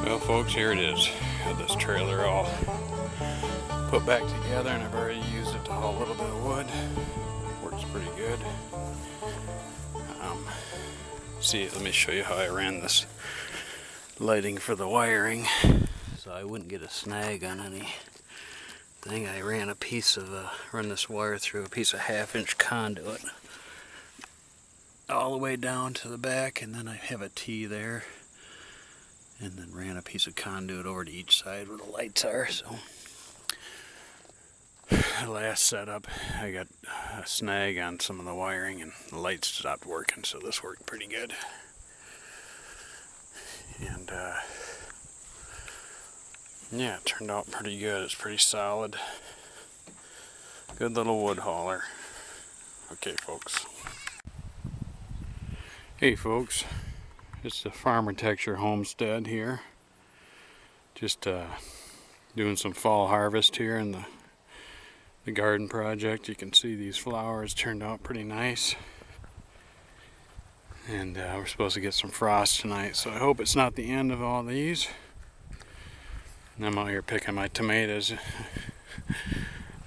Well folks, here it is. Got this trailer all put back together, and I've already used it to haul a little bit of wood. Works pretty good. See, let me show you how I ran this lighting for the wiring so I wouldn't get a snag on anything. I ran a piece of run this wire through a piece of 1/2-inch conduit all the way down to the back, and then I have a T there, and then ran a piece of conduit over to each side where the lights are. So the last setup I got a snag on some of the wiring and the lights stopped working, so this worked pretty good. And yeah, it turned out pretty good. It's pretty solid. Good little wood hauler. Okay folks. Hey folks, it's the Farmitecture homestead here. Just doing some fall harvest here in the garden project. You can see these flowers turned out pretty nice. And we're supposed to get some frost tonight, so I hope it's not the end of all these. And I'm out here picking my tomatoes.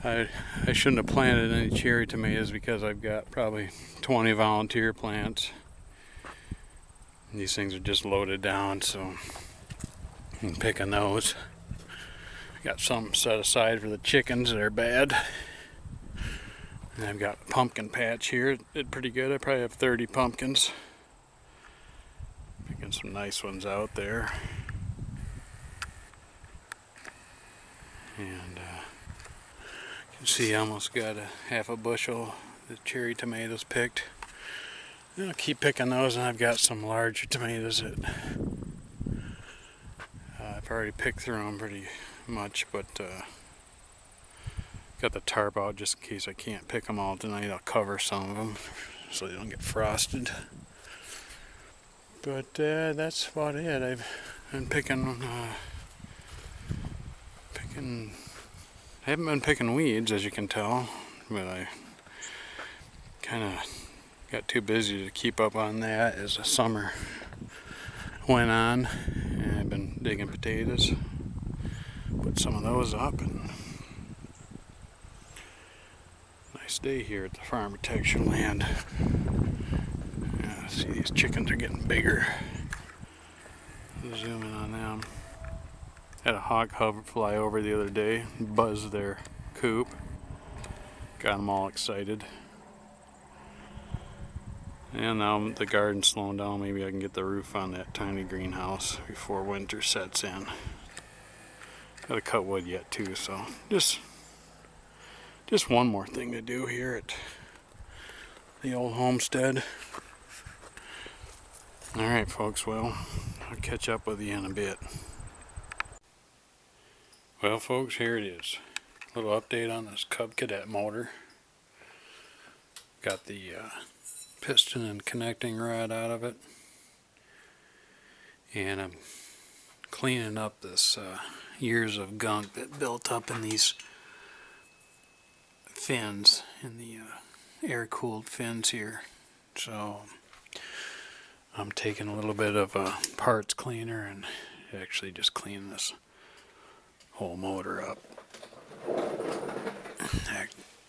I shouldn't have planted any cherry tomatoes because I've got probably 20 volunteer plants. These things are just loaded down, so I'm picking those. Got some set aside for the chickens that are bad. And I've got a pumpkin patch here. It did pretty good. I probably have 30 pumpkins. Picking some nice ones out there. And you can see I almost got a 1/2 bushel of cherry tomatoes picked. I'll keep picking those, and I've got some larger tomatoes that I've already picked through them pretty much, but got the tarp out just in case I can't pick them all tonight. I'll cover some of them so they don't get frosted. But that's about it. I've been picking, I haven't been picking weeds, as you can tell, but I kind of got too busy to keep up on that as the summer went on, and I've been digging potatoes. Put some of those up, and nice day here at the Farmitecture land. Yeah, see, these chickens are getting bigger. Zoom in on them. Had a hawk fly over the other day, buzzed their coop. Got them all excited. And now the garden's slowing down. Maybe I can get the roof on that tiny greenhouse before winter sets in. Gotta cut wood yet too, so just one more thing to do here at the old homestead. Alright folks, well, I'll catch up with you in a bit. Well folks, here it is. A little update on this Cub Cadet motor. Got the piston and connecting rod out of it, and I'm cleaning up this years of gunk that built up in these fins, in the air-cooled fins here. So I'm taking a little bit of a parts cleaner and actually just clean this whole motor up.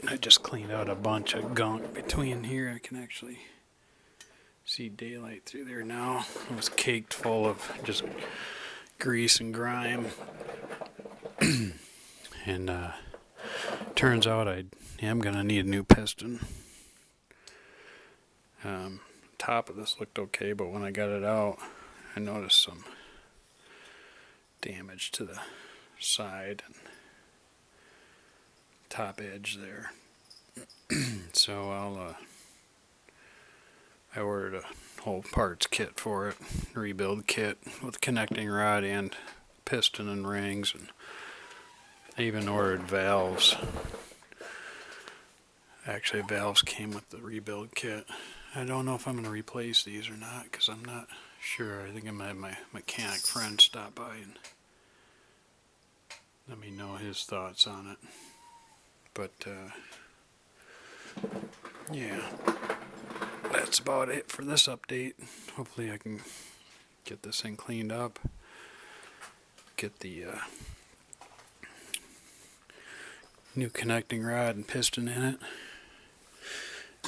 I just cleaned out a bunch of gunk between here. I can actually see daylight through there now. It was caked full of just grease and grime. And turns out I am going to need a new piston. Top of this looked okay, but when I got it out, I noticed some damage to the side and top edge there. So I ordered a whole parts kit for it, rebuild kit with connecting rod and piston and rings, and I even ordered valves. Actually, valves came with the rebuild kit. I don't know if I'm going to replace these or not, because I'm not sure. I think I'm going to have my mechanic friend stop by and let me know his thoughts on it. But yeah, that's about it for this update. Hopefully I can get this thing cleaned up. get the new connecting rod and piston in it.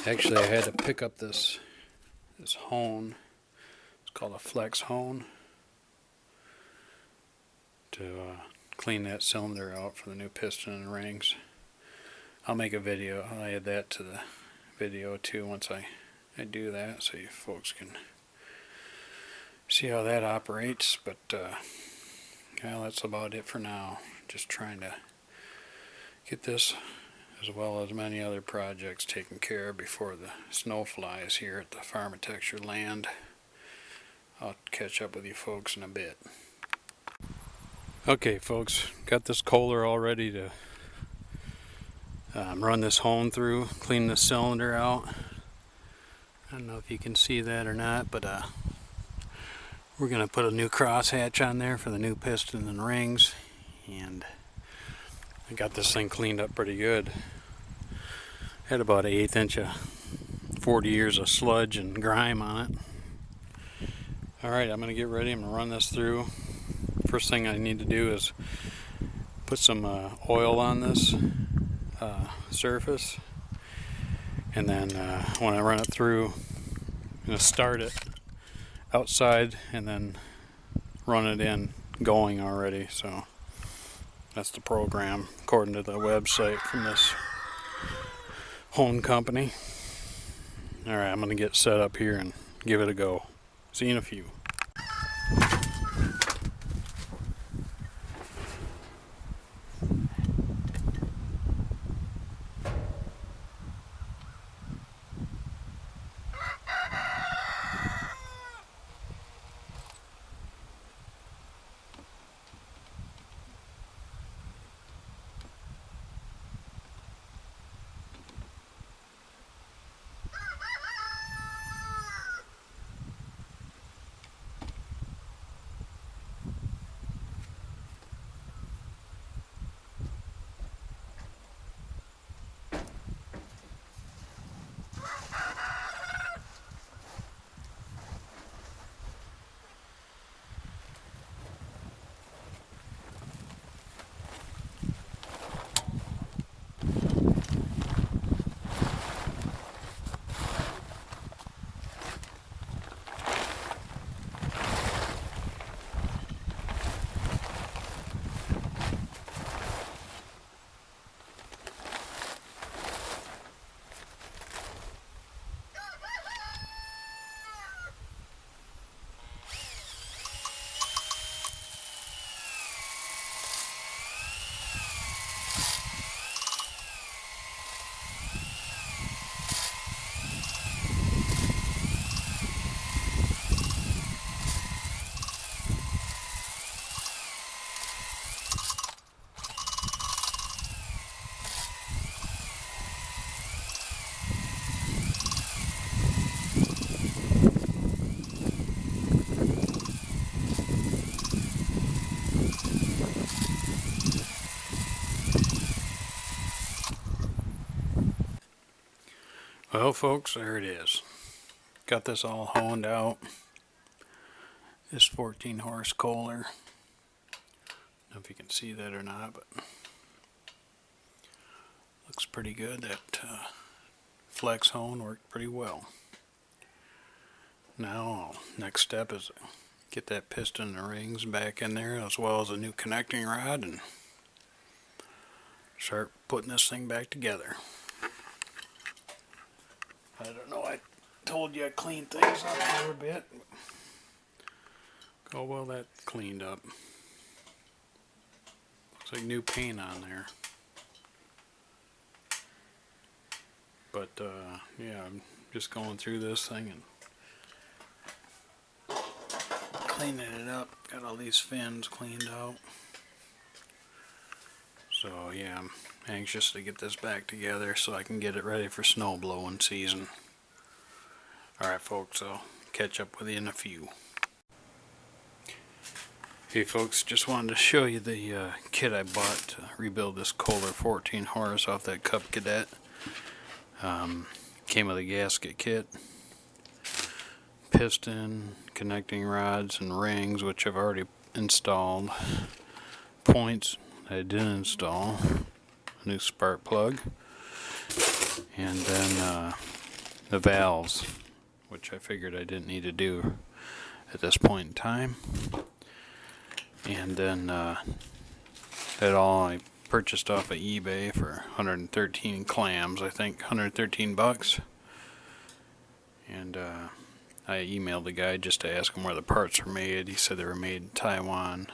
Actually, I had to pick up this hone. It's called a flex hone to clean that cylinder out for the new piston and rings. I'll make a video. I'll add that to the video too once I do that, so you folks can see how that operates. But well, that's about it for now. Just trying to get this, as well as many other projects, taken care of before the snow flies here at the Farmitecture land. I'll catch up with you folks in a bit. Okay folks, got this Kohler all ready to run this hone through, clean the cylinder out. I don't know if you can see that or not, but we're going to put a new crosshatch on there for the new piston and rings, and I got this thing cleaned up pretty good. Had about an 1/8 inch of 40 years of sludge and grime on it. Alright, I'm going to get ready. I'm going to run this through. First thing I need to do is put some oil on this surface, and then when I run it through, I'm going to start it outside and then run it in going already. So that's the program according to the website from this hone company. Alright, I'm going to get set up here and give it a go. See you in a few. Well folks, there it is. Got this all honed out. This 14 horse Kohler. I don't know if you can see that or not, but looks pretty good. That flex hone worked pretty well. Now, next step is get that piston and rings back in there, as well as a new connecting rod, and start putting this thing back together. I don't know, I told you I cleaned things up for a bit. Oh well, that cleaned up. Looks like new paint on there. But yeah, I'm just going through this thing and cleaning it up. Got all these fins cleaned out. So yeah, I'm anxious to get this back together so I can get it ready for snow blowing season. Alright folks, I'll catch up with you in a few. Hey folks, just wanted to show you the kit I bought to rebuild this Kohler 14 horse off that Cub Cadet. Came with a gasket kit, piston, connecting rods and rings, which I've already installed. points I did install, a new spark plug, and then the valves, which I figured I didn't need to do at this point in time. And then that all I purchased off of eBay for 113 clams, I think 113 bucks. And I emailed the guy just to ask him where the parts were made. He said they were made in Taiwan,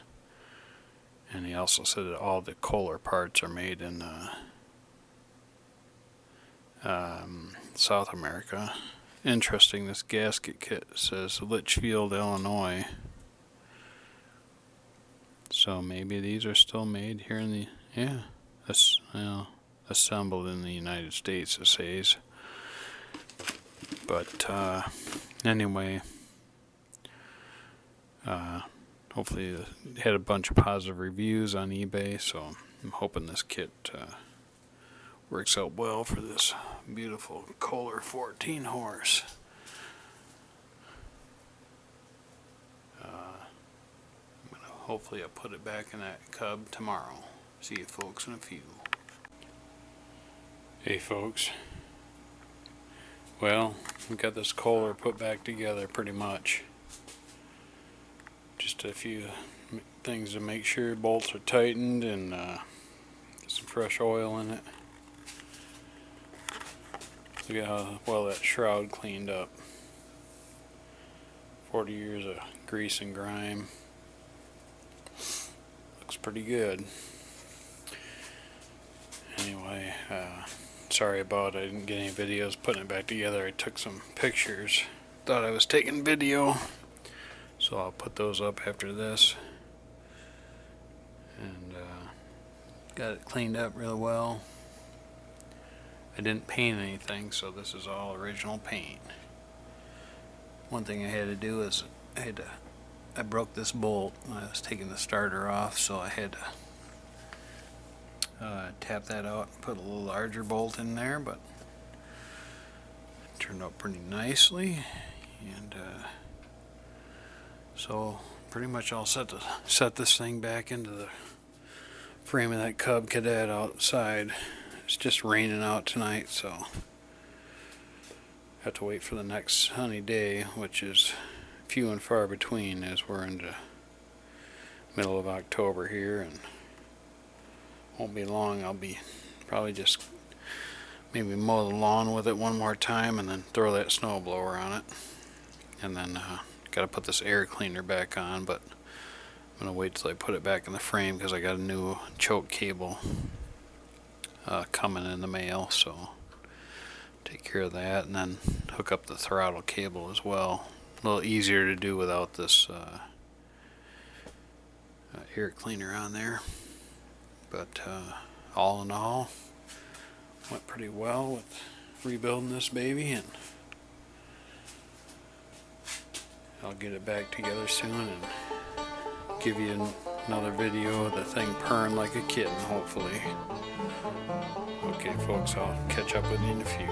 and he also said that all the Kohler parts are made in South America. Interesting, this gasket kit says Litchfield, Illinois. So maybe these are still made here in the, assembled in the United States, it says. But anyway, hopefully it had a bunch of positive reviews on eBay, so I'm hoping this kit works out well for this beautiful Kohler 14 horse. Hopefully I'll put it back in that Cub tomorrow. See you folks in a few. Hey folks. Well, we got this Kohler put back together pretty much. Just a few things to make sure bolts are tightened and get some fresh oil in it. Look at how well that shroud cleaned up. 40 years of grease and grime. Looks pretty good. Anyway, sorry about I didn't get any videos putting it back together. I took some pictures. Thought I was taking video, so I'll put those up after this. And got it cleaned up real well. I didn't paint anything, so this is all original paint. One thing I had to do is I broke this bolt when I was taking the starter off, so I had to tap that out and put a little larger bolt in there, but it turned out pretty nicely. And so pretty much all set to set this thing back into the frame of that Cub Cadet outside. It's just raining out tonight, so have to wait for the next sunny day, which is few and far between, as we're in the middle of October here, and won't be long. I'll be probably just maybe mow the lawn with it one more time and then throw that snow blower on it, and then got to put this air cleaner back on, but I'm gonna wait till I put it back in the frame because I got a new choke cable coming in the mail, so take care of that and then hook up the throttle cable as well. A little easier to do without this air cleaner on there, but all in all, went pretty well with rebuilding this baby, and I'll get it back together soon and give you another video of the thing purring like a kitten, hopefully. Okay folks, I'll catch up with you in a few.